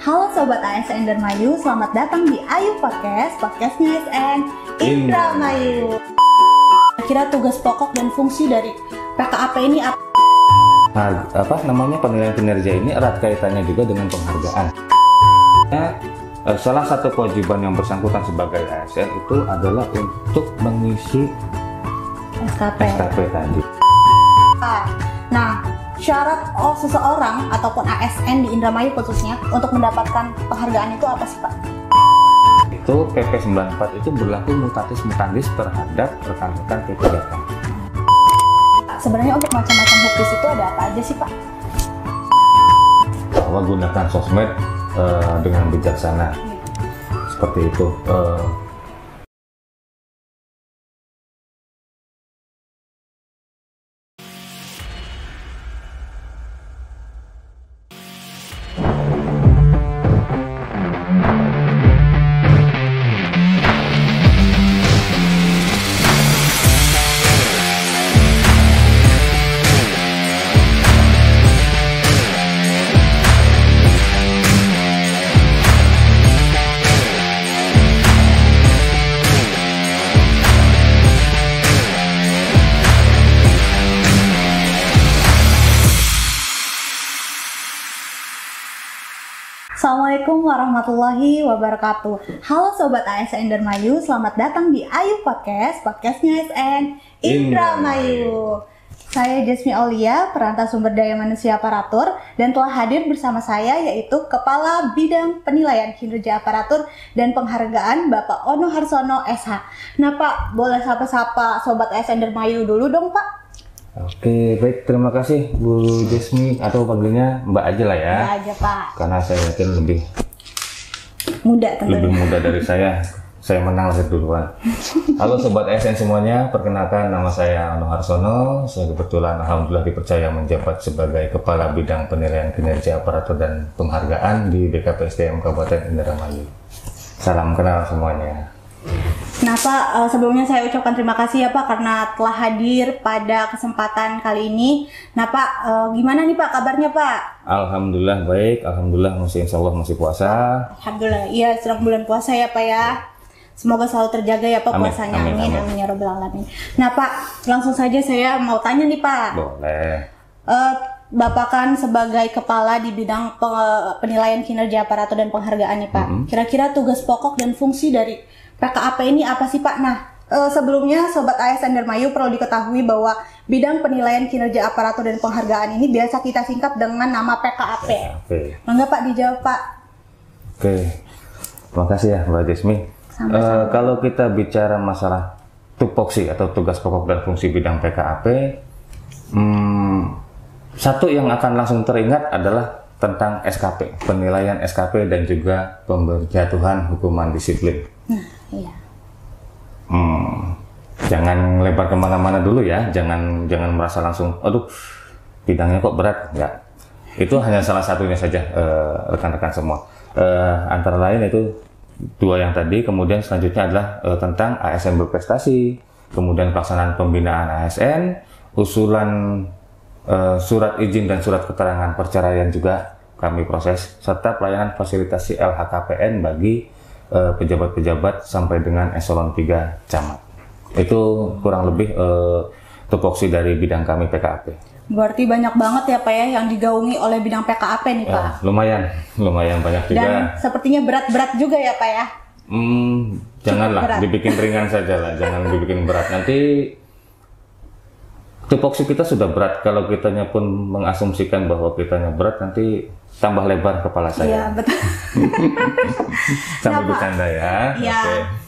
Halo Sobat ASN Indramayu, selamat datang di Ayu Podcast, podcastnya ASN Indramayu. Kira tugas pokok dan fungsi dari PKAP ini apa? Penilaian kinerja ini erat kaitannya juga dengan penghargaan. Salah satu kewajiban yang bersangkutan sebagai ASN itu adalah untuk mengisi SKP tadi. Nah, syarat seseorang ataupun ASN di Indramayu khususnya untuk mendapatkan penghargaan itu apa sih Pak? Itu PP 94 itu berlaku mutatis mutandis terhadap rekan-rekan P3K. Sebenarnya untuk macam-macam hukis itu ada apa aja sih Pak? Bahwa gunakan sosmed dengan bijaksana, seperti itu. Assalamualaikum warahmatullahi wabarakatuh. Halo Sobat ASN Indramayu, selamat datang di Ayu Podcast, podcastnya ASN Indramayu. Saya Jasmi Aulia, perantau sumber daya manusia aparatur, dan telah hadir bersama saya yaitu Kepala Bidang Penilaian Kinerja Aparatur dan Penghargaan Bapak Ono Harsono SH. Nah Pak, boleh sapa-sapa Sobat ASN Indramayu dulu dong Pak? Oke, baik, terima kasih Bu Jasmi, atau panggilnya Mbak aja lah ya. Mbak aja Pak. Karena saya yakin lebih muda tentunya. Lebih muda dari saya menang lahir duluan. Halo Sobat ASN semuanya, perkenalkan nama saya Ono Harsono. Saya kebetulan alhamdulillah dipercaya menjabat sebagai Kepala Bidang Penilaian Kinerja Aparatur dan Penghargaan di BKPSDM Kabupaten Indramayu. Salam kenal semuanya. Nah Pak, sebelumnya saya ucapkan terima kasih ya Pak karena telah hadir pada kesempatan kali ini. Nah Pak, gimana nih Pak kabarnya Pak? Alhamdulillah baik, alhamdulillah insya Allah masih puasa. Alhamdulillah, iya sedang bulan puasa ya Pak ya. Semoga selalu terjaga ya Pak puasanya, amin ya Rabbal Alamin. Nah Pak, langsung saja saya mau tanya nih Pak. Boleh. Bapak kan sebagai kepala di bidang penilaian kinerja aparatur dan penghargaan nih Pak. Kira-kira tugas pokok dan fungsi dari PKAP ini apa sih Pak? Nah, sebelumnya Sobat ASN Indramayu perlu diketahui bahwa bidang penilaian kinerja aparatur dan penghargaan ini biasa kita singkat dengan nama PKAP. Mangga Pak dijawab Pak. Oke, terima kasih ya Mbak Jasmi. Kalau kita bicara masalah tupoksi atau tugas pokok dan fungsi bidang PKAP, satu yang akan langsung teringat adalah tentang SKP, penilaian SKP dan juga penjatuhan hukuman disiplin. Nah, iya. Jangan lebar kemana-mana dulu ya, jangan merasa langsung, aduh bidangnya kok berat, enggak. Itu hanya salah satunya saja rekan-rekan semua. Antara lain itu dua yang tadi, kemudian selanjutnya adalah tentang ASN berprestasi, kemudian pelaksanaan pembinaan ASN, usulan surat izin dan surat keterangan perceraian juga kami proses, serta pelayanan fasilitasi LHKPN bagi pejabat-pejabat sampai dengan eselon 3 camat. Itu kurang lebih tupoksi dari bidang kami PKAP. Berarti banyak banget ya Pak ya yang digaungi oleh bidang PKAP nih Pak? Lumayan banyak juga. Dan sepertinya berat-berat juga ya Pak ya? Janganlah, dibikin ringan saja lah, jangan dibikin berat. Nanti tupoksi kita sudah berat, kalau kitanya pun mengasumsikan bahwa kitanya berat, nanti tambah lebar kepala saya. Iya, betul. Sambil bercanda ya. Iya,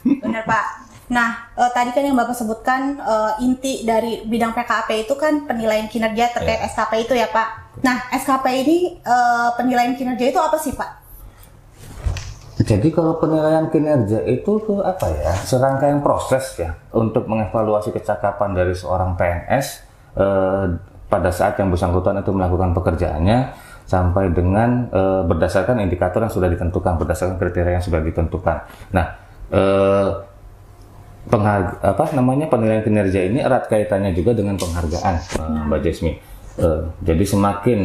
benar Pak. Nah, tadi kan yang Bapak sebutkan inti dari bidang PKAP itu kan penilaian kinerja terkait SKP itu ya Pak. Nah, SKP ini penilaian kinerja itu apa sih Pak? Jadi kalau penilaian kinerja itu apa ya? Serangkaian proses ya untuk mengevaluasi kecakapan dari seorang PNS pada saat yang bersangkutan itu melakukan pekerjaannya sampai dengan berdasarkan indikator yang sudah ditentukan, berdasarkan kriteria yang sudah ditentukan. Nah, penilaian kinerja ini erat kaitannya juga dengan penghargaan, Mbak Jasmi. Jadi semakin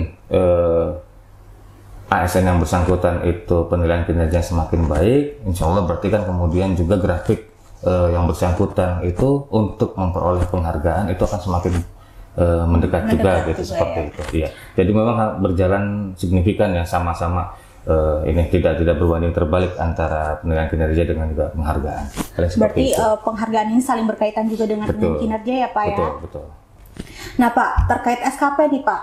ASN yang bersangkutan itu penilaian kinerja semakin baik, insya Allah berarti kan kemudian juga grafik yang bersangkutan itu untuk memperoleh penghargaan itu akan semakin mendekat juga gitu juga, seperti itu. Iya. Jadi memang berjalan signifikan ya, sama-sama ini tidak berbanding terbalik antara penilaian kinerja dengan juga penghargaan. Berarti penghargaan ini saling berkaitan juga dengan kinerja ya Pak ya? Betul. Nah Pak, terkait SKP nih Pak,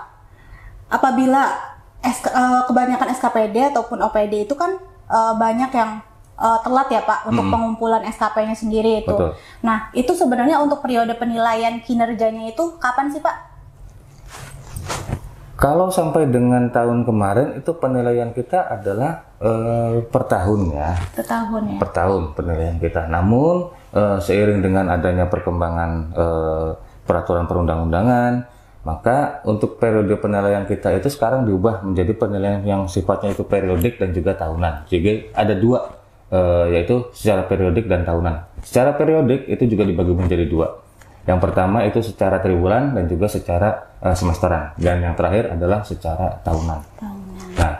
apabila kebanyakan SKPD ataupun OPD itu kan banyak yang telat ya Pak untuk pengumpulan SKP-nya sendiri itu. Betul. Nah itu sebenarnya untuk periode penilaian kinerjanya itu kapan sih Pak? Kalau sampai dengan tahun kemarin itu penilaian kita adalah per tahun ya. Per tahun ya. Per tahun penilaian kita. Namun seiring dengan adanya perkembangan peraturan perundang-undangan, maka untuk periode penilaian kita itu sekarang diubah menjadi penilaian yang sifatnya itu periodik dan juga tahunan. Jadi ada dua, yaitu secara periodik dan tahunan. Secara periodik itu juga dibagi menjadi dua. Yang pertama itu secara triwulan dan juga secara semesteran. Dan yang terakhir adalah secara tahunan. Nah,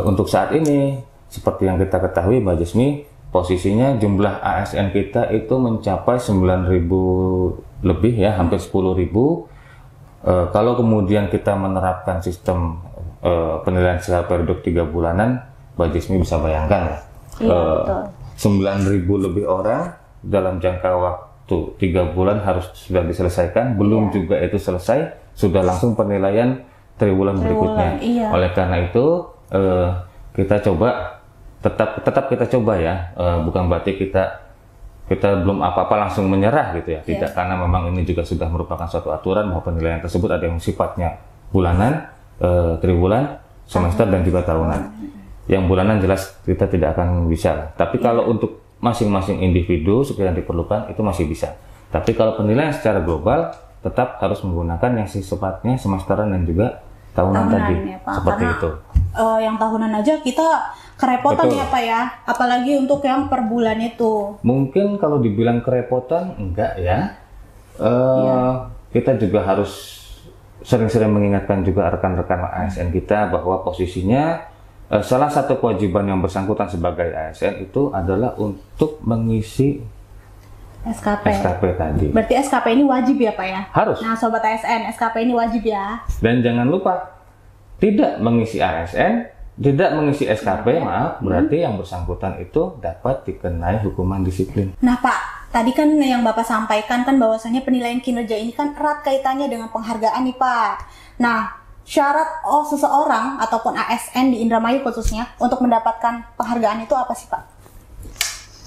untuk saat ini, seperti yang kita ketahui Mbak Jasmi, posisinya jumlah ASN kita itu mencapai 9.000 lebih ya, hampir 10.000. Kalau kemudian kita menerapkan sistem penilaian secara periodik 3 bulanan, Mbak Jasmi bisa bayangkan ya, 9.000 lebih orang dalam jangka waktu 3 bulan harus sudah diselesaikan, belum juga itu selesai, sudah langsung penilaian triwulan berikutnya. Oleh karena itu kita coba tetap kita coba ya, bukan berarti kita belum apa-apa langsung menyerah gitu ya, tidak, karena memang ini juga sudah merupakan suatu aturan bahwa penilaian tersebut ada yang sifatnya bulanan, triwulan, semester dan juga tahunan. Yang bulanan jelas kita tidak akan bisa, tapi kalau untuk masing-masing individu sekiranya diperlukan itu masih bisa. Tapi kalau penilaian secara global tetap harus menggunakan yang sifatnya semesteran dan juga tahunan tadi ya, Pak. Seperti karena, itu. Yang tahunan aja kita kerepotan ya Pak ya, apalagi untuk yang per bulan itu. Mungkin kalau dibilang kerepotan enggak ya. Kita juga harus sering-sering mengingatkan juga rekan-rekan ASN kita bahwa posisinya salah satu kewajiban yang bersangkutan sebagai ASN itu adalah untuk mengisi SKP tadi. Berarti SKP ini wajib ya Pak ya? Harus. Nah Sobat ASN, SKP ini wajib ya. Dan jangan lupa, tidak mengisi ASN, tidak mengisi SKP, maaf, berarti yang bersangkutan itu dapat dikenai hukuman disiplin. Nah Pak, tadi kan yang Bapak sampaikan kan bahwasanya penilaian kinerja ini kan erat kaitannya dengan penghargaan nih Pak. Nah, syarat seseorang ataupun ASN di Indramayu khususnya untuk mendapatkan penghargaan itu apa sih Pak?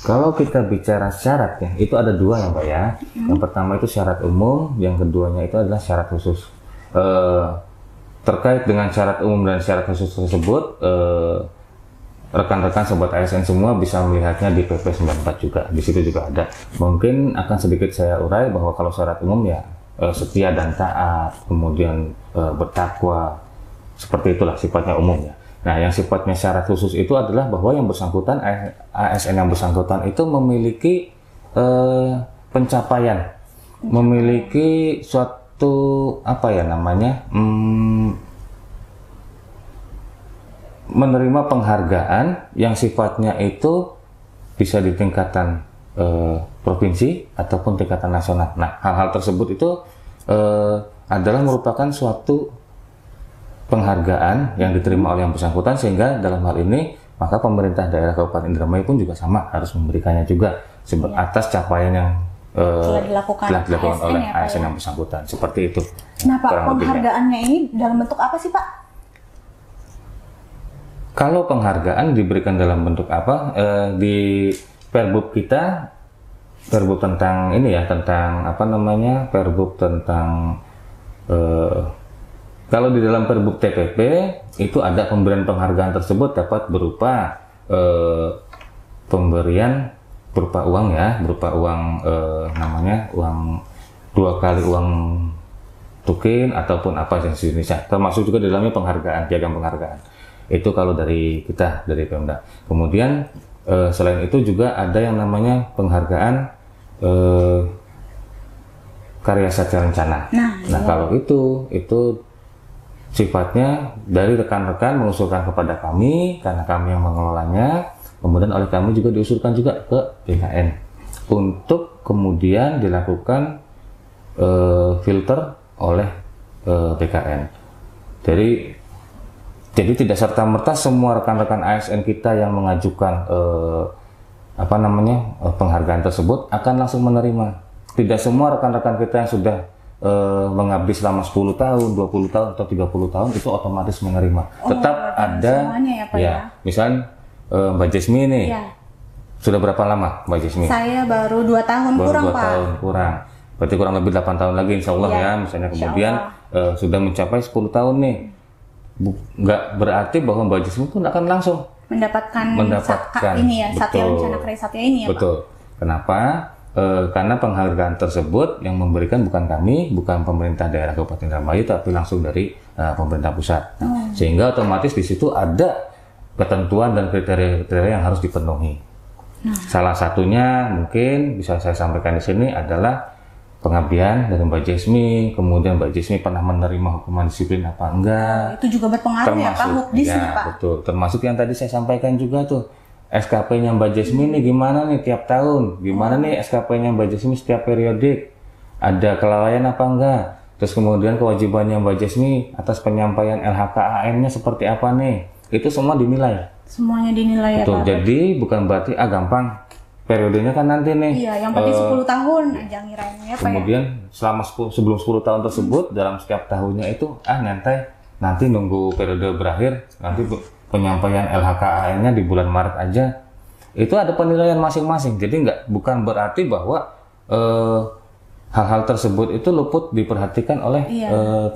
Kalau kita bicara syarat ya, itu ada dua ya Pak ya. Yang pertama itu syarat umum, yang keduanya itu adalah syarat khusus. Terkait dengan syarat umum dan syarat khusus tersebut, rekan-rekan Sobat ASN semua bisa melihatnya di PP 94 juga. Di situ juga ada. Mungkin akan sedikit saya urai bahwa kalau syarat umum ya setia dan taat, kemudian bertakwa, seperti itulah sifatnya umumnya. Nah, yang sifatnya syarat khusus itu adalah bahwa yang bersangkutan, ASN yang bersangkutan itu memiliki pencapaian, memiliki suatu apa ya namanya, menerima penghargaan yang sifatnya itu bisa di tingkatan provinsi ataupun tingkatan nasional. Nah, hal-hal tersebut itu adalah merupakan suatu penghargaan yang diterima oleh yang bersangkutan, sehingga dalam hal ini maka pemerintah daerah Kabupaten Indramayu pun juga sama harus memberikannya juga atas capaian yang telah dilakukan oleh ASN yang bersangkutan. Seperti itu. Nah Pak, penghargaannya ini dalam bentuk apa sih Pak? Kalau penghargaan diberikan dalam bentuk apa? Di Perbub kita, Perbub tentang ini ya, tentang apa namanya, Perbub tentang kalau di dalam Perbub TPP itu ada pemberian penghargaan tersebut dapat berupa pemberian berupa uang ya, berupa uang namanya uang 2 kali uang tukin ataupun apa jenisnya, termasuk juga di dalamnya penghargaan, piagam penghargaan. Itu kalau dari kita, dari Pemda. Kemudian selain itu juga ada yang namanya penghargaan karya satya rencana. Nah, kalau itu sifatnya dari rekan-rekan mengusulkan kepada kami karena kami yang mengelolanya, kemudian oleh kami juga diusulkan juga ke BKN untuk kemudian dilakukan filter oleh BKN. Jadi tidak serta-merta semua rekan-rekan ASN kita yang mengajukan penghargaan tersebut akan langsung menerima. Tidak semua rekan-rekan kita yang sudah mengabdi selama 10 tahun, 20 tahun, atau 30 tahun itu otomatis menerima. Tetap ada, ya, Pak, ya. Misalnya Mbak Jasmi nih, sudah berapa lama Mbak Jasmi? Saya baru 2 tahun baru kurang, 2 Pak. tahun kurang. Berarti kurang lebih 8 tahun lagi insya Allah ya. Misalnya kemudian sudah mencapai 10 tahun nih. Nggak berarti bahwa Mbak Jasmi pun akan langsung mendapatkan ini ya, Satya Lencana Karya Satya ini ya, betul. Pak? Kenapa? Karena penghargaan tersebut yang memberikan bukan kami, bukan pemerintah daerah Kabupaten Indramayu, tapi langsung dari pemerintah pusat. Sehingga otomatis di situ ada ketentuan dan kriteria-kriteria yang harus dipenuhi. Salah satunya mungkin bisa saya sampaikan di sini adalah pengabdian dari Mbak Jasmi, kemudian Mbak Jasmi pernah menerima hukuman disiplin apa enggak. Itu juga berpengaruh ya Pak, Hukdis nih Pak. Betul, termasuk yang tadi saya sampaikan juga tuh. SKP-nya Mbak Jasmi nih gimana nih tiap tahun? Gimana nih SKP-nya Mbak Jasmi setiap periodik? Ada kelalaian apa enggak? Terus kemudian kewajibannya Mbak Jasmi atas penyampaian LHKAN-nya seperti apa nih? Itu semua dinilai. Semuanya dinilai betul, ya Pak. Jadi bukan berarti gampang. Periodenya kan nanti nih. Iya, yang penting 10 tahun aja ngirainnya ya Pak. Kemudian selama sebelum 10 tahun tersebut dalam setiap tahunnya itu nyantai. Nanti nunggu periode berakhir, nanti penyampaian LHKAN-nya di bulan Maret aja. Itu ada penilaian masing-masing. Jadi bukan berarti bahwa hal-hal tersebut itu luput diperhatikan oleh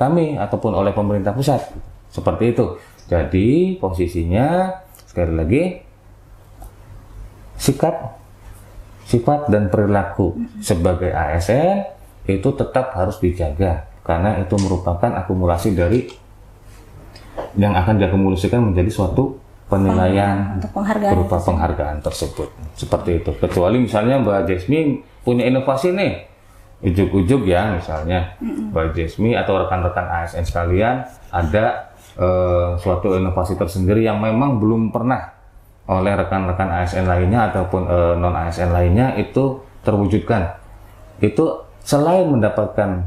kami ataupun oleh pemerintah pusat. Seperti itu. Jadi posisinya sekali lagi sifat dan perilaku sebagai ASN itu tetap harus dijaga karena itu merupakan akumulasi dari yang akan diakumulasikan menjadi suatu penilaian berupa penghargaan tersebut. Seperti itu. Kecuali misalnya Mbak Jasmi punya inovasi nih, ujug-ujug ya misalnya Mbak Jasmi atau rekan-rekan ASN sekalian ada suatu inovasi tersendiri yang memang belum pernah oleh rekan-rekan ASN lainnya ataupun non ASN lainnya itu terwujudkan. Itu selain mendapatkan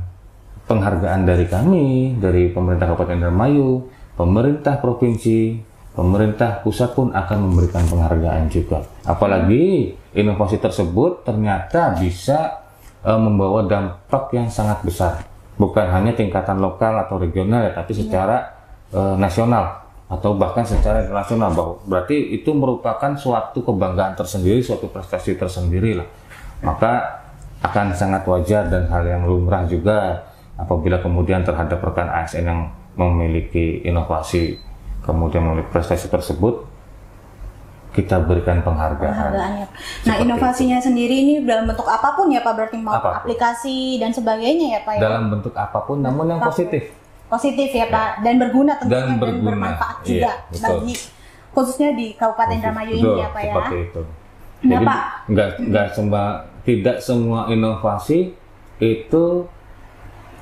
penghargaan dari kami, dari pemerintah Kabupaten Indramayu, pemerintah provinsi, pemerintah pusat pun akan memberikan penghargaan juga. Apalagi inovasi tersebut ternyata bisa membawa dampak yang sangat besar. Bukan hanya tingkatan lokal atau regional ya, tapi secara nasional atau bahkan secara internasional. Berarti itu merupakan suatu kebanggaan tersendiri, suatu prestasi tersendiri lah. Maka akan sangat wajar dan hal yang lumrah juga apabila kemudian terhadap rekan ASN yang memiliki inovasi kemudian memiliki prestasi tersebut kita berikan penghargaan. Nah, inovasinya sendiri ini dalam bentuk apapun ya Pak, berarti mau aplikasi dan sebagainya ya Pak ya? Dalam bentuk apapun namun yang positif. Positif ya Pak, dan berguna tentunya dan bermanfaat juga bagi khususnya di Kabupaten Indramayu ini ya Pak ya. Seperti itu. Jadi tidak semua inovasi itu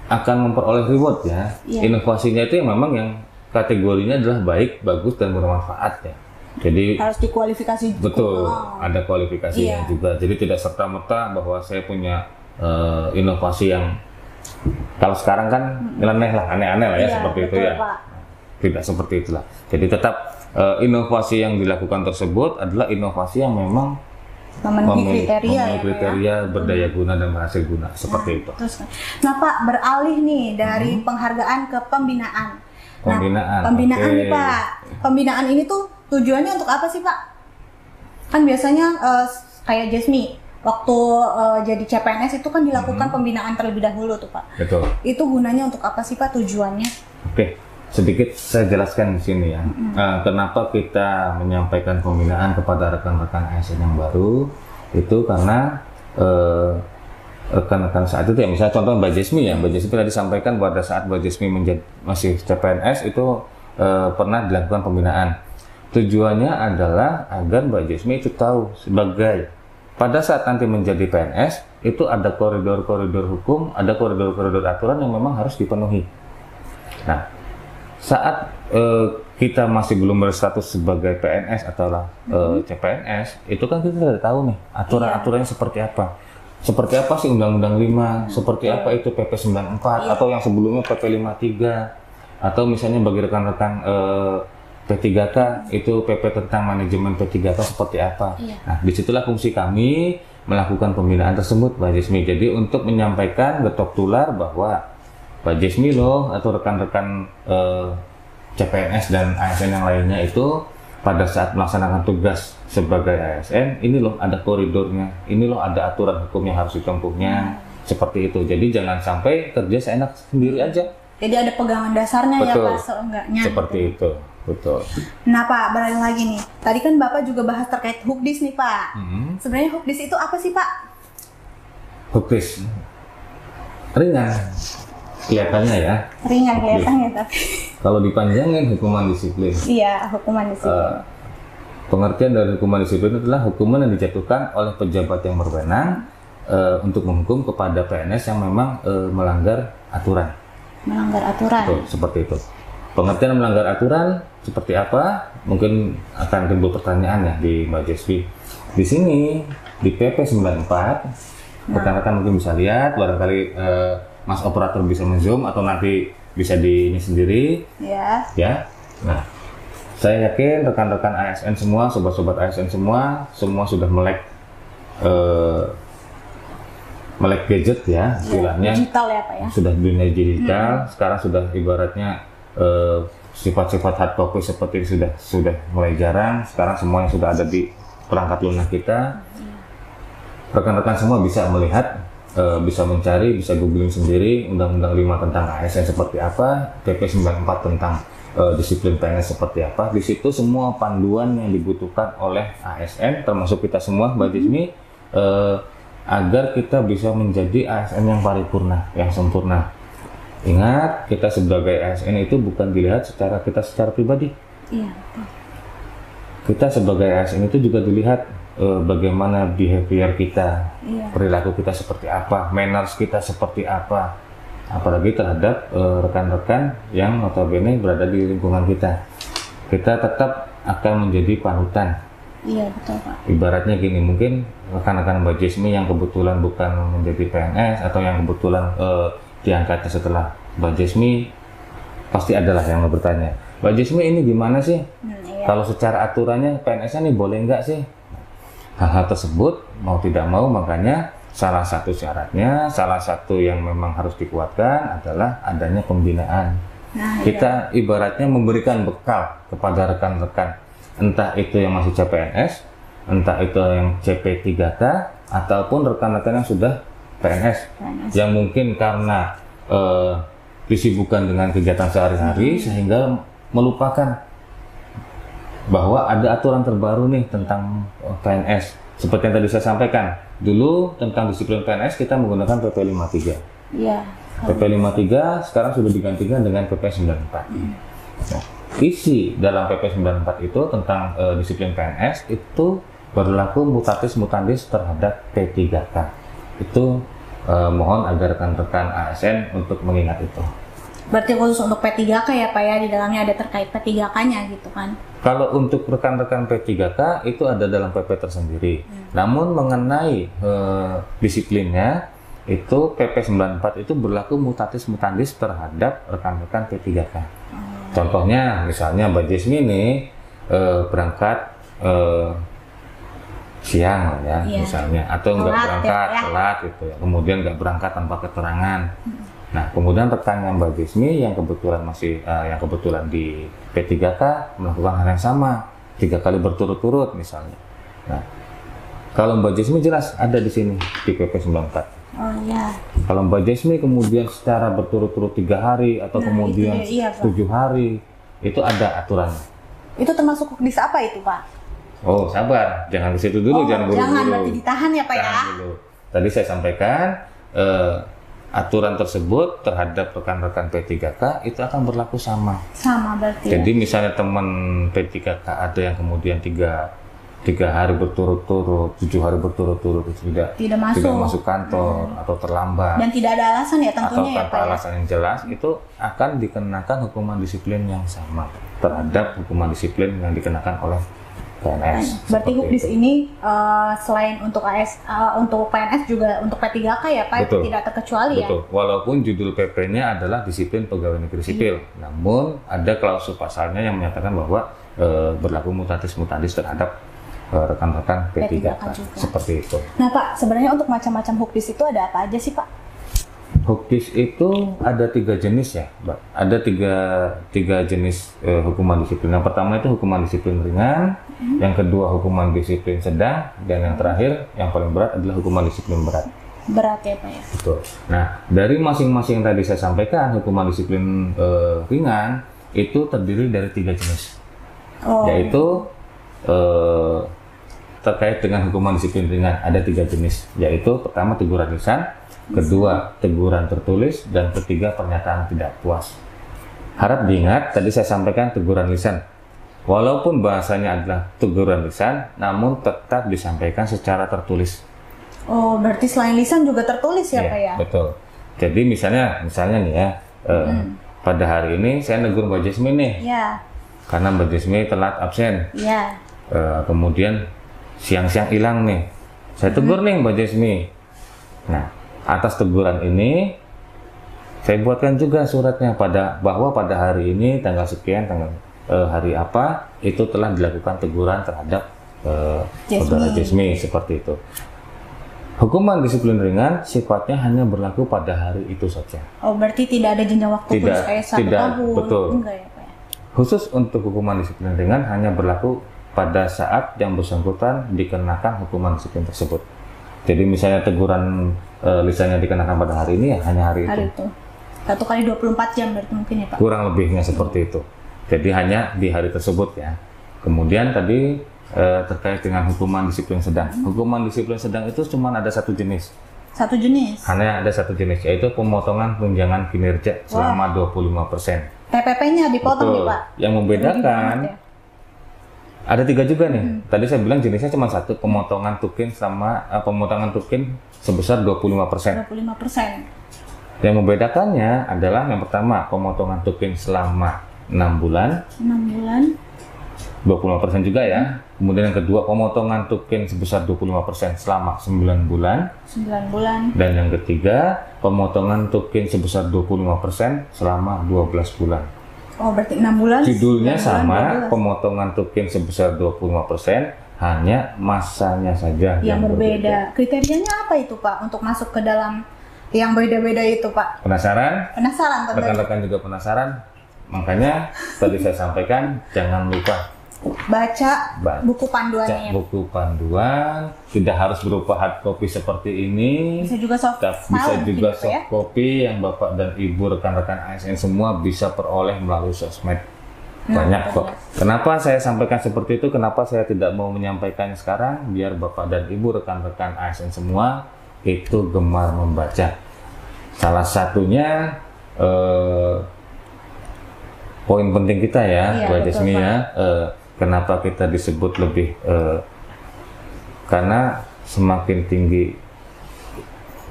akan memperoleh reward ya. Inovasinya itu yang memang yang kategorinya adalah baik, bagus dan bermanfaat ya. Jadi harus dikualifikasi. Betul, ada kualifikasinya juga. Jadi tidak serta-merta bahwa saya punya inovasi yang kalau sekarang kan nyeleneh lah, aneh-aneh lah ya seperti itu ya. Pak. Tidak seperti itulah. Jadi tetap inovasi yang dilakukan tersebut adalah inovasi yang memang memenuhi kriteria berdaya guna dan berhasil guna seperti itu. Nah Pak, beralih nih dari penghargaan ke pembinaan. Pembinaan nih Pak. Pembinaan ini tuh tujuannya untuk apa sih Pak? Kan biasanya kayak Jasmi waktu jadi CPNS itu kan dilakukan pembinaan terlebih dahulu tuh Pak. Betul. Itu gunanya untuk apa sih Pak, tujuannya? Oke, sedikit saya jelaskan di sini ya. Kenapa kita menyampaikan pembinaan kepada rekan-rekan ASN yang baru? Itu karena rekan-rekan saat itu ya, misalnya contoh Mbak Jasmi ya. Mbak Jasmi tadi sampaikan pada saat Mbak Jasmi masih CPNS itu pernah dilakukan pembinaan. Tujuannya adalah agar Mbak Jasmi itu tahu sebagai pada saat nanti menjadi PNS, itu ada koridor-koridor hukum, ada koridor-koridor aturan yang memang harus dipenuhi. Nah, saat kita masih belum berstatus sebagai PNS atau CPNS, itu kan kita sudah tahu nih aturan-aturannya seperti apa. Seperti apa sih Undang-Undang 5, seperti apa itu PP 94, atau yang sebelumnya PP 53, atau misalnya bagi rekan-rekan P3K itu PP tentang manajemen P3K seperti apa. Nah, disitulah fungsi kami melakukan pembinaan tersebut, Mbak Jesmi. Jadi untuk menyampaikan getok tular bahwa Mbak Jesmi loh atau rekan-rekan CPNS dan ASN yang lainnya itu pada saat melaksanakan tugas sebagai ASN, ini loh ada koridornya, ini loh ada aturan hukum yang harus ditempuhnya, seperti itu. Jadi jangan sampai kerja seenak sendiri aja. Jadi ada pegangan dasarnya. Betul. Ya Pak, seenggaknya. Seperti itu, betul. Nah Pak, balik lagi nih. Tadi kan Bapak juga bahas terkait hukdis nih Pak. Sebenarnya hukdis itu apa sih Pak? Hukdis ringan kelihatannya ya. Ringan kelihatannya tapi. Kalau dipanjangin hukuman disiplin. Iya, hukuman disiplin. Pengertian dari hukuman disiplin adalah hukuman yang dijatuhkan oleh pejabat yang berwenang untuk menghukum kepada PNS yang memang melanggar aturan. Melanggar aturan. Betul, seperti itu. Pengertian melanggar aturan seperti apa? Mungkin akan timbul pertanyaan ya di Mbak Jeswi. Di sini di PP 94, rekan-rekan mungkin bisa lihat, barangkali Mas operator bisa men-zoom atau nanti bisa di ini sendiri. Ya. Ya. Nah, saya yakin rekan-rekan ASN semua, sobat-sobat ASN semua sudah melek gadget ya, istilahnya. Digital ya Pak ya. Sudah dunia digital, sekarang sudah ibaratnya sifat-sifat hard copy seperti ini sudah mulai jarang. Sekarang semuanya sudah ada di perangkat lunak kita. Rekan-rekan semua bisa melihat, bisa mencari, bisa googling sendiri Undang-Undang 5 tentang ASN seperti apa, PP 94 tentang disiplin PNS seperti apa. Di situ semua panduan yang dibutuhkan oleh ASN, termasuk kita semua, Mbak Jesmi, agar kita bisa menjadi ASN yang paripurna, yang sempurna. Ingat, kita sebagai ASN itu bukan dilihat secara pribadi. Iya. Kita sebagai ASN itu juga dilihat bagaimana behavior kita, perilaku kita seperti apa, manners kita seperti apa, apalagi terhadap rekan-rekan yang notabene berada di lingkungan kita. Kita tetap akan menjadi panutan. Iya betul Pak. Ibaratnya gini, mungkin rekan-rekan Mbak Jesmi yang kebetulan bukan menjadi PNS atau yang kebetulan diangkatnya setelah Mbak Jesmi, pasti adalah yang bertanya, Mbak Jesmi ini gimana sih? Kalau secara aturannya PNS-nya nih boleh nggak sih? Hal-hal tersebut mau tidak mau, makanya salah satu syaratnya, salah satu yang memang harus dikuatkan adalah adanya pembinaan. Kita ibaratnya memberikan bekal kepada rekan-rekan, entah itu yang masih CPNS, entah itu yang CP3K, ataupun rekan-rekan yang sudah PNS, yang mungkin karena disibukkan dengan kegiatan sehari-hari sehingga melupakan bahwa ada aturan terbaru nih tentang PNS. Seperti yang tadi saya sampaikan, dulu tentang disiplin PNS kita menggunakan PP 53. Iya. PP 53 sekarang sudah digantikan dengan PP 94. Nah, isi dalam PP 94 itu tentang disiplin PNS itu berlaku mutatis mutandis terhadap P3K. Itu mohon agar rekan-rekan ASN untuk mengingat itu. Berarti khusus untuk P3K ya Pak ya, di dalamnya ada terkait P3K-nya gitu kan? Kalau untuk rekan-rekan P3K itu ada dalam PP tersendiri. Namun mengenai disiplinnya itu PP 94 itu berlaku mutatis mutandis terhadap rekan-rekan P3K. Contohnya misalnya Mbak Jesmi nih berangkat siang ya, misalnya, atau nggak berangkat telat gitu ya, kemudian nggak berangkat tanpa keterangan. Nah, kemudian rekannya Mbak Jesmi yang kebetulan di P3K melakukan hal yang sama 3 kali berturut-turut misalnya. Nah, kalau Mbak Jesmi jelas ada di sini di PP 94. Oh iya. Kalau Mbak Jesmi kemudian secara berturut-turut 3 hari atau kemudian 7 hari, itu ada aturannya. Itu termasuk hukdis apa itu Pak? Oh sabar, jangan ke situ dulu, jangan buru-buru. Jangan, berarti ditahan ya Pak ya. Dulu. Tadi saya sampaikan aturan tersebut terhadap rekan-rekan P3K itu akan berlaku sama. Sama berarti. Jadi misalnya teman P3K ada yang kemudian 3 3 hari berturut-turut, 7 hari berturut-turut itu tidak masuk kantor atau terlambat dan tidak ada alasan ya atau tentunya ya tanpa Pak ya. alasan yang jelas, itu akan dikenakan hukuman disiplin yang sama terhadap hukuman disiplin yang dikenakan oleh PNS. Berarti Seperti Hukdis itu. ini selain untuk untuk PNS juga untuk P3K ya Pak, Betul. tidak terkecuali Betul. Walaupun judul PP-nya adalah disiplin pegawai negeri sipil, namun ada klausul pasalnya yang menyatakan bahwa berlaku mutatis mutandis terhadap rekan-rekan P3K. P3K juga. Seperti itu. ya. Nah Pak, sebenarnya untuk macam-macam Hukdis itu ada apa aja sih Pak? Hukdis itu ada 3 jenis ya, Mbak. Ada tiga jenis hukuman disiplin. Yang pertama itu hukuman disiplin ringan, yang kedua hukuman disiplin sedang, dan yang terakhir yang paling berat adalah hukuman disiplin berat. Berat ya Pak ya. Betul. Nah, dari masing-masing yang tadi saya sampaikan, hukuman disiplin ringan itu terdiri dari 3 jenis, yaitu terkait dengan hukuman disiplin ringan ada 3 jenis, yaitu pertama teguran lisan, kedua teguran tertulis, dan ketiga pernyataan tidak puas. Harap diingat tadi saya sampaikan teguran lisan. Walaupun bahasanya adalah teguran lisan, namun tetap disampaikan secara tertulis. Oh, berarti selain lisan juga tertulis ya Pak ya? Betul. Jadi misalnya nih ya, pada hari ini saya negur Mbak Jasmine nih, Iya. karena Mbak Jasmine telat absen. Iya. Kemudian siang-siang hilang nih, saya tegur nih Mbak Jasmine. Nah, atas teguran ini saya buatkan juga suratnya bahwa pada hari ini tanggal sekian, hari apa itu telah dilakukan teguran terhadap saudara Jasmine, seperti itu. Hukuman disiplin ringan sifatnya hanya berlaku pada hari itu saja. Oh, berarti tidak ada jenjang waktu khusus kayak 1 tahun? Betul. Enggak ya Pak ya? Khusus untuk hukuman disiplin ringan hanya berlaku pada saat yang bersangkutan dikenakan hukuman disiplin tersebut. Jadi misalnya teguran lisannya dikenakan pada hari ini ya hanya hari itu. 1 kali 24 jam berarti mungkin ya Pak? Kurang lebihnya seperti itu. Jadi hanya di hari tersebut ya. Kemudian tadi terkait dengan hukuman disiplin sedang. Hukuman disiplin sedang itu cuma ada 1 jenis. 1 jenis? Hanya ada 1 jenis, yaitu pemotongan tunjangan kinerja selama 25%. TPP-nya dipotong nih Pak? Yang membedakan ada 3 juga nih. Tadi saya bilang jenisnya cuma 1, pemotongan tukin sebesar 25%. 25%. Yang membedakannya adalah yang pertama pemotongan tukin selama 6 bulan. 6 bulan. 25% juga ya. Kemudian yang kedua pemotongan tukin sebesar 25% selama 9 bulan. 9 bulan. Dan yang ketiga pemotongan tukin sebesar 25% selama 12 bulan. Oh, berarti 6 bulan. Judulnya 9 bulan, sama, 12. pemotongan tukin sebesar 25%, hanya masanya saja yang berbeda. Kriterianya apa itu Pak untuk masuk ke dalam yang beda-beda itu Pak? Penasaran? Penasaran tentunya. Rekan-rekan juga penasaran? Makanya tadi saya sampaikan jangan lupa Baca buku panduannya. buku panduan, tidak harus berupa hard copy seperti ini. Bisa juga soft Bisa file juga gitu soft ya. copy yang Bapak dan Ibu rekan-rekan ASN semua bisa peroleh melalui sosmed. Banyak kok. Kenapa saya sampaikan seperti itu? Kenapa saya tidak mau menyampaikannya sekarang? Biar Bapak dan Ibu rekan-rekan ASN semua itu gemar membaca. Salah satunya poin penting kita ya, Mbak Jasmine ya. Kenapa kita disebut lebih? Karena semakin tinggi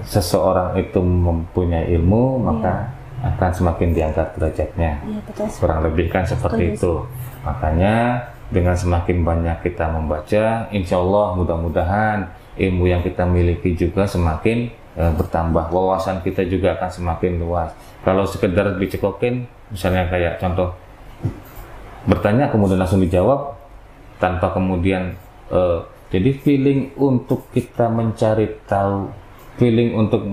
seseorang itu mempunyai ilmu, maka akan semakin diangkat derajatnya. Iya, betul. Kurang lebih kan seperti itu. Makanya dengan semakin banyak kita membaca, insya Allah mudah-mudahan ilmu yang kita miliki juga semakin bertambah. Wawasan kita juga akan semakin luas. Kalau sekedar dicekokin, misalnya kayak contoh bertanya kemudian langsung dijawab tanpa kemudian jadi feeling untuk kita mencari tahu, feeling untuk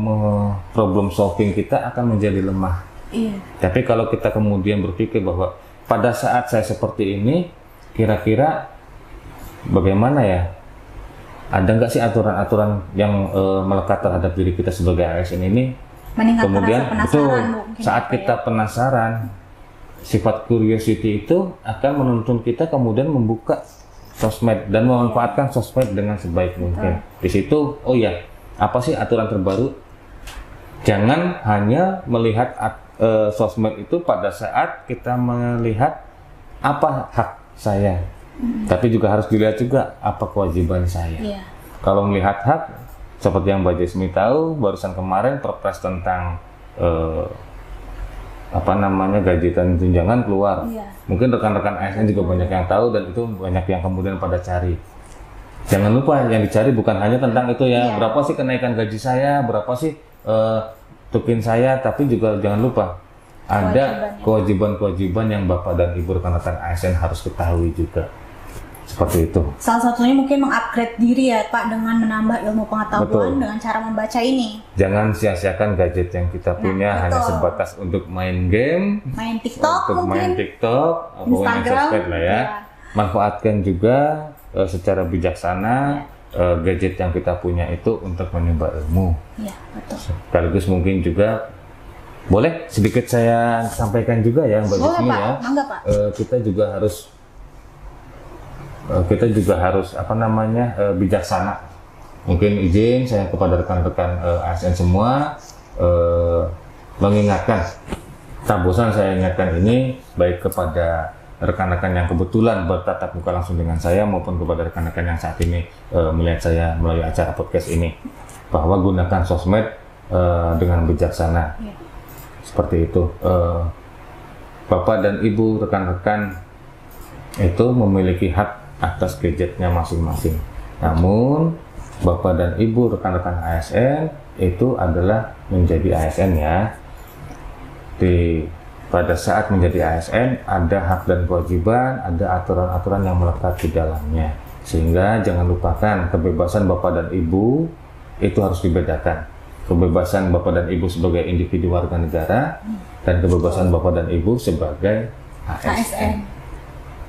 problem solving kita akan menjadi lemah. Iya. Tapi kalau kita kemudian berpikir bahwa pada saat saya seperti ini, kira-kira bagaimana ya? Ada nggak sih aturan-aturan yang melekat terhadap diri kita sebagai ASN ini? Meningkatkan Kemudian rasa penasaran, betul, mungkin saat apa kita penasaran, sifat curiosity itu akan menuntun kita kemudian membuka sosmed dan memanfaatkan sosmed dengan sebaik mungkin. Di situ, oh ya, apa sih aturan terbaru? Jangan hanya melihat sosmed itu pada saat kita melihat apa hak saya, Tapi juga harus dilihat juga apa kewajiban saya. Iya. Kalau melihat hak, seperti yang Mbak Jasmine tahu, barusan kemarin perpres tentang gaji dan tunjangan keluar. Iya. Mungkin rekan-rekan ASN juga banyak yang tahu dan itu banyak yang kemudian pada cari. Jangan lupa yang dicari bukan hanya tentang itu ya, Iya. berapa sih kenaikan gaji saya, berapa sih tukin saya, tapi juga jangan lupa ada kewajiban-kewajiban yang Bapak dan Ibu rekan-rekan ASN harus ketahui juga. Seperti itu. Salah satunya mungkin mengupgrade diri ya Pak dengan menambah ilmu pengetahuan Betul. dengan cara membaca ini. Jangan sia-siakan gadget yang kita punya hanya betul. sebatas untuk main game, Main TikTok untuk main mungkin. TikTok, main Instagram, sosmed lah ya. iya. Manfaatkan juga secara bijaksana gadget yang kita punya itu untuk menimba ilmu. Iya, betul. Sekaligus mungkin juga boleh sedikit saya sampaikan juga ya Mbak Boleh Jasmine Pak, ya. mangga Pak. Kita juga harus bijaksana. Mungkin izin saya kepada rekan-rekan ASN semua mengingatkan, bosan saya ingatkan ini baik kepada rekan-rekan yang kebetulan bertatap muka langsung dengan saya maupun kepada rekan-rekan yang saat ini melihat saya melalui acara podcast ini, bahwa gunakan sosmed dengan bijaksana. Iya. Seperti itu. Bapak dan Ibu rekan-rekan itu memiliki hak atas gadgetnya masing-masing. Namun Bapak dan Ibu rekan-rekan ASN itu adalah menjadi ASN ya. Pada saat menjadi ASN ada hak dan kewajiban, ada aturan-aturan yang melekat di dalamnya. Sehingga jangan lupakan kebebasan Bapak dan Ibu itu harus dibedakan. Kebebasan Bapak dan Ibu sebagai individu warga negara dan kebebasan Bapak dan Ibu sebagai ASN.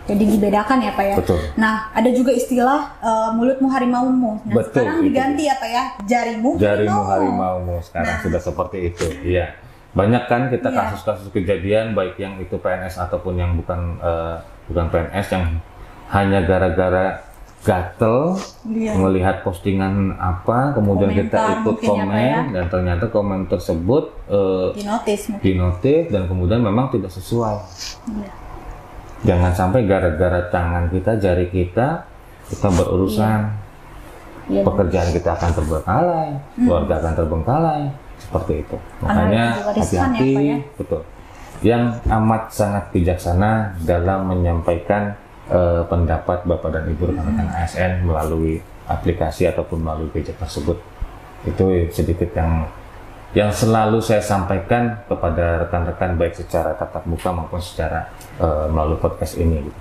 Jadi dibedakan ya Pak ya. Betul. Nah, ada juga istilah mulutmu harimaumu. Nah, Betul, sekarang itu. diganti ya Pak ya, jarimu Harimaumu sekarang sudah seperti itu. Iya. Banyak kan kita Iya. kasus-kasus kejadian baik yang itu PNS ataupun yang bukan PNS yang hanya gara-gara gatel Iya. melihat postingan apa, kemudian kita Komentar ikut mungkin ya, Pak komen ya. dan ternyata komen tersebut di notice mungkin. dinotis dan kemudian memang tidak sesuai. Iya. Jangan sampai gara-gara tangan kita, jari kita berurusan. Iya. Pekerjaan kita akan terbengkalai, keluarga akan terbengkalai, seperti itu. Makanya juga riskan ya, hati-hati, Pak ya. betul. Yang amat sangat bijaksana dalam menyampaikan pendapat Bapak dan Ibu rekan-rekan ASN melalui aplikasi ataupun melalui gadget tersebut. Itu sedikit yang selalu saya sampaikan kepada rekan-rekan baik secara tatap muka maupun secara melalui podcast ini. Gitu.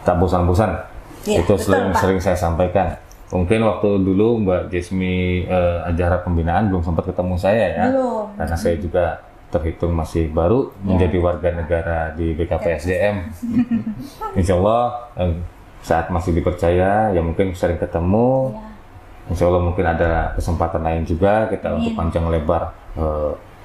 Tak bosan-bosan, Iya, itu betul, Pak. sering saya sampaikan. Mungkin waktu dulu Mbak Jasmine ajaran pembinaan belum sempat ketemu saya ya, Belum. karena saya juga terhitung masih baru menjadi warga negara di BKPSDM. Insya Allah saat masih dipercaya ya mungkin sering ketemu. Iya. Insya Allah mungkin ada kesempatan lain juga kita untuk panjang lebar.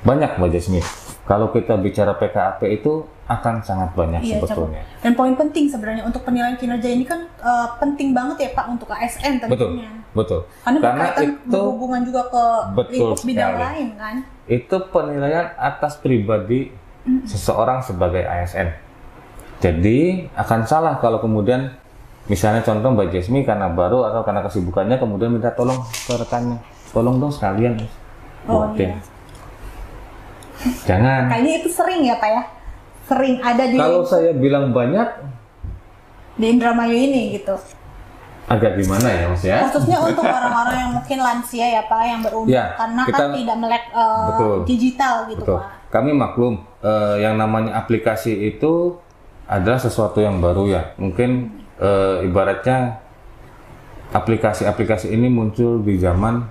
Banyak Mbak Jasmine. Kalau kita bicara PKAP itu akan sangat banyak Iya, sebetulnya. Dan poin penting sebenarnya untuk penilaian kinerja ini kan penting banget ya Pak untuk ASN tentunya. Betul. Karena Karena berkaitan itu berhubungan juga ke betul lingkup bidang sekali. lain kan. Itu penilaian atas pribadi seseorang sebagai ASN. Jadi akan salah kalau kemudian misalnya contoh Mbak Jasmine karena baru atau karena kesibukannya kemudian minta tolong ke rekannya, tolong dong sekalian buatin. Iya. Jangan. Kayaknya itu sering ya Pak ya. Sering ada di Kalau saya bilang banyak Indramayu ini gitu. agak gimana ya Mas ya? Khususnya untuk orang-orang yang mungkin lansia ya Pak yang berumur Ya, karena kita- kan tidak melek Betul. digital gitu Betul. Pak. Kami maklum yang namanya aplikasi itu adalah sesuatu yang baru ya. Mungkin ibaratnya aplikasi-aplikasi ini muncul di zaman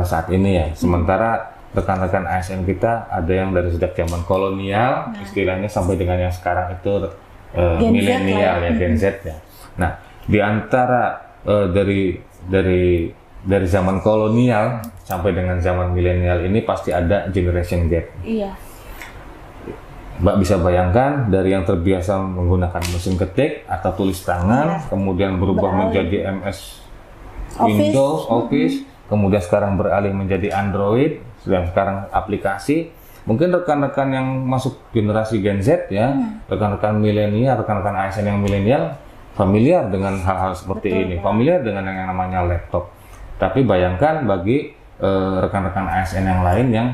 saat ini ya. Sementara rekan-rekan ASN kita ada yang dari sejak zaman kolonial istilahnya sampai dengan yang sekarang itu Gen Z milenial lah ya, Gen Z ya. Nah, di antara dari zaman kolonial sampai dengan zaman milenial ini pasti ada generation gap. Iya. Mbak bisa bayangkan dari yang terbiasa menggunakan mesin ketik atau tulis tangan, kemudian berubah Beralih. menjadi MS Office. Windows, Office, kemudian sekarang beralih menjadi Android, dan sekarang aplikasi. Mungkin rekan-rekan yang masuk generasi Gen Z ya, rekan-rekan milenial, rekan-rekan ASN yang milenial, familiar dengan hal-hal seperti Betul, ini, Pak. familiar dengan yang namanya laptop. Tapi bayangkan bagi rekan-rekan ASN yang lain yang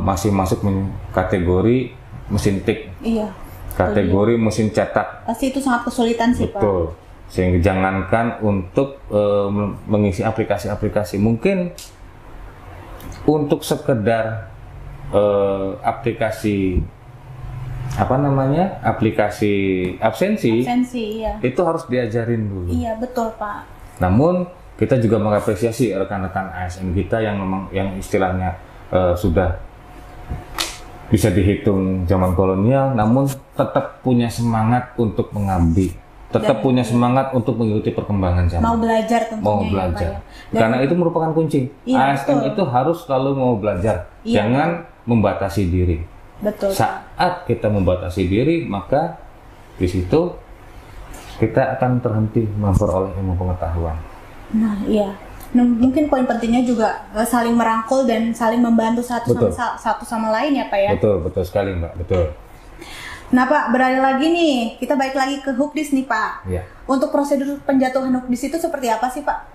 masih masuk kategori mesin tik, Iya. kategori mesin cetak. Pasti itu sangat kesulitan sih, Pak. Betul. Sehingga jangankan untuk mengisi aplikasi-aplikasi, mungkin untuk sekedar aplikasi aplikasi absensi Iya. itu harus diajarin dulu. Iya, betul, Pak. Namun kita juga mengapresiasi rekan-rekan ASN kita yang memang yang istilahnya sudah bisa dihitung zaman kolonial, namun tetap punya semangat untuk mengabdi, tetap punya semangat untuk mengikuti perkembangan zaman. Mau belajar tentunya Mau ya, Pak, belajar. ya. Dan- Karena itu merupakan kunci. Iya, ASN betul. itu harus selalu mau belajar, Iya. jangan membatasi diri. Betul, Pak. Saat kita membatasi diri, maka di situ kita akan terhenti memperoleh ilmu pengetahuan. Nah, iya. Nah, mungkin poin pentingnya juga saling merangkul dan saling membantu Betul. satu sama lain ya, Pak ya. Betul, betul sekali Mbak, betul. Nah, Pak, beralih lagi nih. Kita balik lagi ke Hukdis nih, Pak. Iya. Untuk prosedur penjatuhan Hukdis itu seperti apa sih, Pak?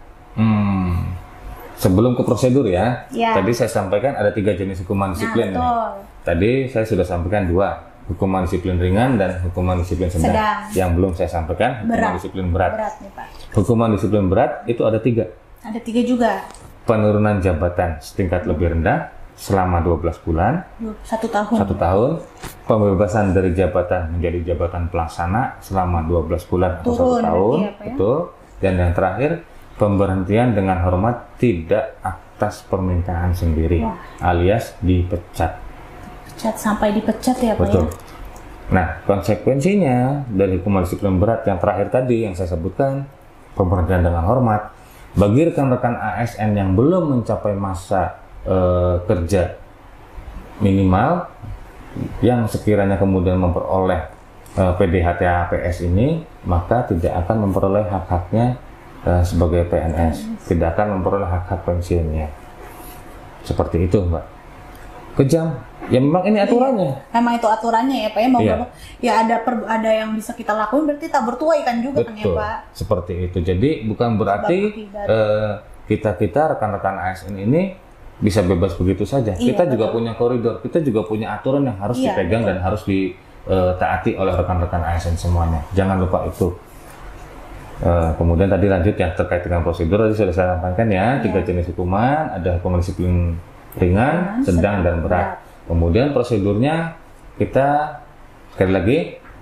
Sebelum ke prosedur ya, Ya. tadi saya sampaikan ada 3 jenis hukuman disiplin. Nah, ya. betul. Tadi saya sudah sampaikan 2, hukuman disiplin ringan dan hukuman disiplin sedang. Yang belum saya sampaikan, hukuman Berat. disiplin berat. Berat nih, Pak. Hukuman disiplin berat itu ada 3. Ada 3 juga. Penurunan jabatan setingkat lebih rendah selama 12 bulan, 1 tahun. 1 tahun, pembebasan dari jabatan menjadi jabatan pelaksana selama 12 bulan atau 1 Turun, tahun, berarti ya, Pak, ya? betul. Dan yang terakhir, pemberhentian dengan hormat tidak atas permintaan sendiri, Wah. alias dipecat. Pecat sampai dipecat ya, Pak Betul. ya. Nah, konsekuensinya dari hukuman disiplin berat yang terakhir tadi yang saya sebutkan, pemberhentian dengan hormat, bagi rekan-rekan ASN yang belum mencapai masa kerja minimal, yang sekiranya kemudian memperoleh PDHTA-PS ini, maka tidak akan memperoleh hak-haknya sebagai PNS, tidak akan memperoleh hak-hak pensiunnya. Seperti itu, Mbak. Kejam. Ya memang ini aturannya. Emang itu aturannya ya, Pak ya. Mau Iya. nggak mau, ya ada yang bisa kita lakuin, berarti tak bertuaikan juga kan ya, Betul, Pak. seperti itu. Jadi bukan berarti kita rekan-rekan ASN ini bisa bebas begitu saja. Iya, Kita juga betul. punya koridor, kita juga punya aturan yang harus Iya, dipegang betul. dan harus ditaati oleh rekan-rekan ASN semuanya. Jangan lupa itu. Kemudian tadi lanjut ya terkait dengan prosedur tadi sudah saya sampaikan ya, 3 jenis hukuman, ada hukuman disiplin ringan, sedang dan berat. Kemudian prosedurnya kita sekali lagi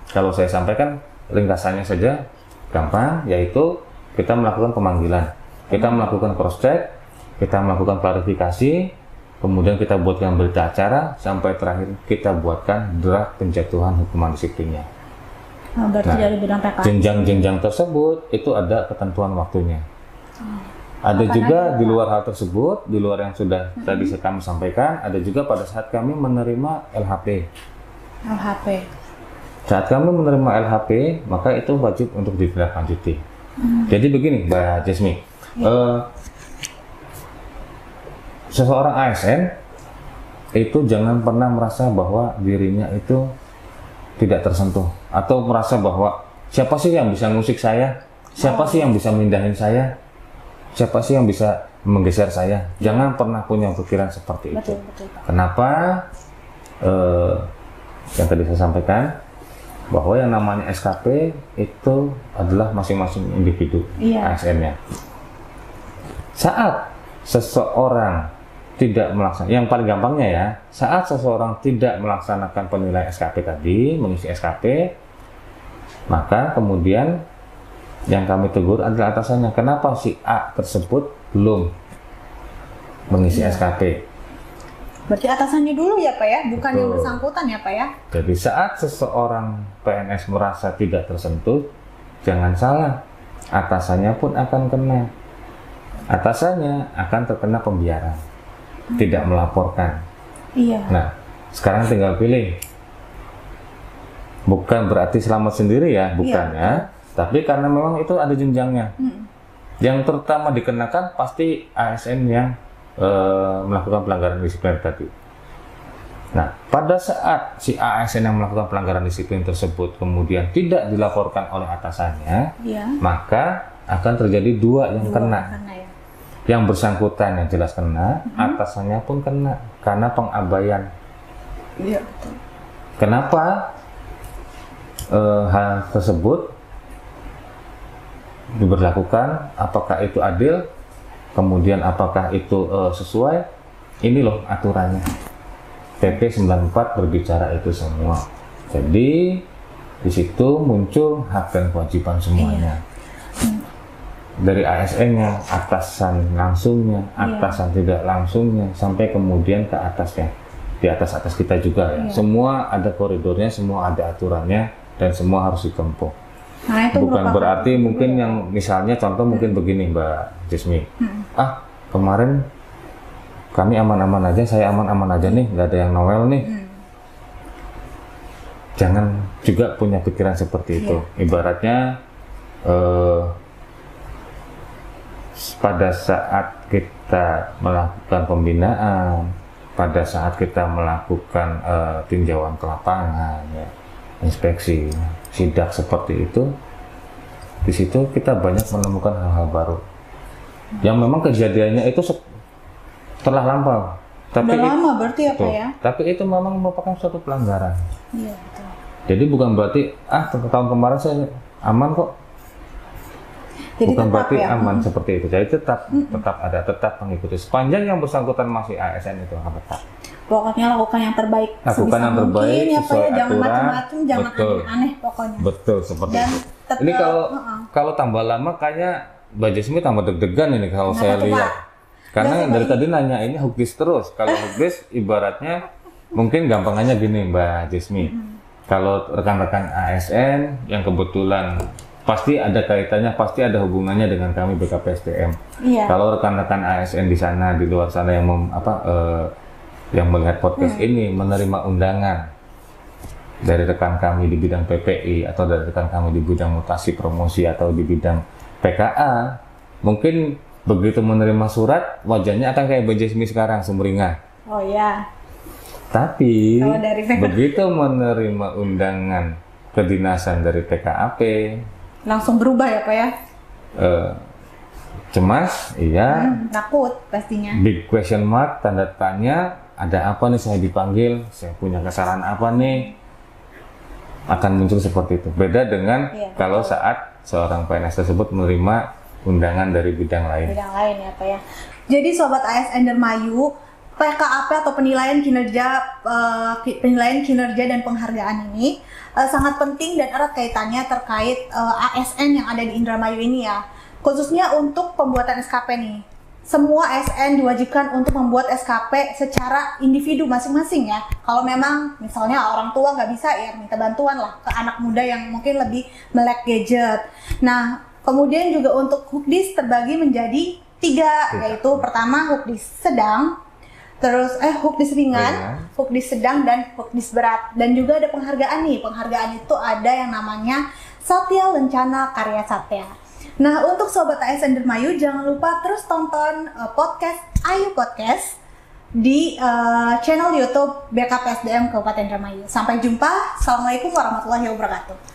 kalau saya sampaikan ringkasannya saja gampang, yaitu kita melakukan pemanggilan, kita melakukan cross check, kita melakukan klarifikasi, kemudian kita buatkan berita acara, sampai terakhir kita buatkan draft penjatuhan hukuman disiplinnya. Nah, berarti dari bidang PKS. Jenjang-jenjang tersebut itu ada ketentuan waktunya. Ada juga di luar hal tersebut, di luar yang sudah tadi kami sampaikan, ada juga pada saat kami menerima LHP. LHP. Saat kami menerima LHP, maka itu wajib untuk ditindaklanjuti. Jadi begini, Mbak Jasmi, seseorang ASN itu jangan pernah merasa bahwa dirinya itu tidak tersentuh atau merasa bahwa siapa sih yang bisa ngusik saya, siapa sih yang bisa mindahin saya, siapa sih yang bisa menggeser saya. Jangan pernah punya pikiran seperti itu. Betul, Pak. Kenapa? Yang tadi saya sampaikan bahwa yang namanya SKP itu adalah masing-masing individu Iya. ASN-nya. Saat seseorang tidak melaksanakan, yang paling gampangnya ya, saat seseorang tidak melaksanakan penilaian SKP tadi, mengisi SKP, maka kemudian yang kami tegur adalah atasannya. Kenapa si A tersebut belum mengisi SKP? Berarti atasannya dulu ya, Pak ya, bukan yang Betul. bersangkutan ya, Pak ya. Jadi saat seseorang PNS merasa tidak tersentuh, jangan salah, atasannya pun akan kena. Atasannya akan terkena pembiaran, tidak melaporkan. Iya. Nah, sekarang tinggal pilih. Bukan berarti selamat sendiri ya, bukan ya. Tapi karena memang itu ada jenjangnya. Yang terutama dikenakan pasti ASN yang melakukan pelanggaran disiplin tadi. Nah, pada saat si ASN yang melakukan pelanggaran disiplin tersebut kemudian tidak dilaporkan oleh atasannya, Iya. maka akan terjadi dua yang kena. Ya. Yang bersangkutan yang jelas kena, atasannya pun kena karena pengabaian. Iya, betul. Kenapa hal tersebut diberlakukan? Apakah itu adil? Kemudian apakah itu sesuai? Ini loh aturannya. PP 94 berbicara itu semua. Jadi di situ muncul hak dan kewajiban semuanya. Dari ASN-nya, atasan langsungnya, atasan tidak langsungnya, sampai kemudian ke atasnya. Di atas kita juga ya. Semua ada koridornya, semua ada aturannya, dan semua harus ditempuh. Nah, itu Bukan berarti mungkin yang misalnya contoh mungkin begini Mbak Jasmine. Kemarin kami aman-aman aja, saya aman-aman aja nih, nggak ada yang Noel nih. Jangan juga punya pikiran seperti itu. Ibaratnya pada saat kita melakukan pembinaan, pada saat kita melakukan tinjauan ke lapangan, ya, inspeksi, sidak seperti itu, di situ kita banyak menemukan hal-hal baru. Yang memang kejadiannya itu telah lampau. Tapi udah lama berarti apa ya? Tapi itu memang merupakan suatu pelanggaran. Iya, betul. Jadi bukan berarti tahun kemarin saya aman kok. Jadi Bukan tetap berarti ya? aman seperti itu. Jadi tetap mengikuti sepanjang yang bersangkutan masih ASN itu tetap. Pokoknya lakukan yang terbaik. Lakukan yang terbaik mungkin, ya, Pak, sesuai ya. Jangan aturan. macam-macam, jangan Betul. aneh-aneh pokoknya. Betul seperti Dan itu. tetap, Ini kalau tambah lama kayaknya Mbak Jasmine tambah deg-degan ini kalau saya tuh, lihat. Pak? Karena Enggak sih, dari Pak, tadi nanya ini hukdis terus. Kalau hukdis ibaratnya mungkin gampangannya gini Mbak Jasmine. Kalau rekan-rekan ASN yang kebetulan pasti ada kaitannya, pasti ada hubungannya dengan kami BKPSDM. Iya. Kalau rekan-rekan ASN di sana, di luar sana yang yang melihat podcast ini menerima undangan dari rekan kami di bidang PPI atau dari rekan kami di bidang mutasi promosi atau di bidang PKA, mungkin begitu menerima surat wajahnya akan kayak Mbak Jasmine sekarang, sumringah. Oh ya. Tapi Kalau dari PKA. begitu menerima undangan kedinasan dari PKAP, Langsung berubah ya, Pak ya? cemas, iya. Takut pastinya. Big question mark, tanda tanya, ada apa nih saya dipanggil, saya punya kesalahan apa nih, akan muncul seperti itu. Beda dengan kalau saat seorang PNS tersebut menerima undangan dari bidang lain. Bidang lain ya, Pak ya. Jadi Sobat ASN Dermayu, PKAP atau penilaian kinerja dan penghargaan ini sangat penting dan erat kaitannya terkait ASN yang ada di Indramayu ini ya. Khususnya untuk pembuatan SKP nih. Semua ASN diwajibkan untuk membuat SKP secara individu masing-masing ya. Kalau memang misalnya orang tua nggak bisa ya minta bantuan lah ke anak muda yang mungkin lebih melek gadget. Nah, kemudian juga untuk hukdis terbagi menjadi 3, yaitu pertama hukdis sedang, terus hukdis ringan, hukdis sedang, dan hukdis berat. Dan juga ada penghargaan nih. Penghargaan itu ada yang namanya Satya Lencana Karya Satya. Nah, untuk Sobat ASN Dermayu, jangan lupa terus tonton podcast Ayu Podcast di channel YouTube BKPSDM Kabupaten Dermayu. Sampai jumpa. Assalamualaikum warahmatullahi wabarakatuh.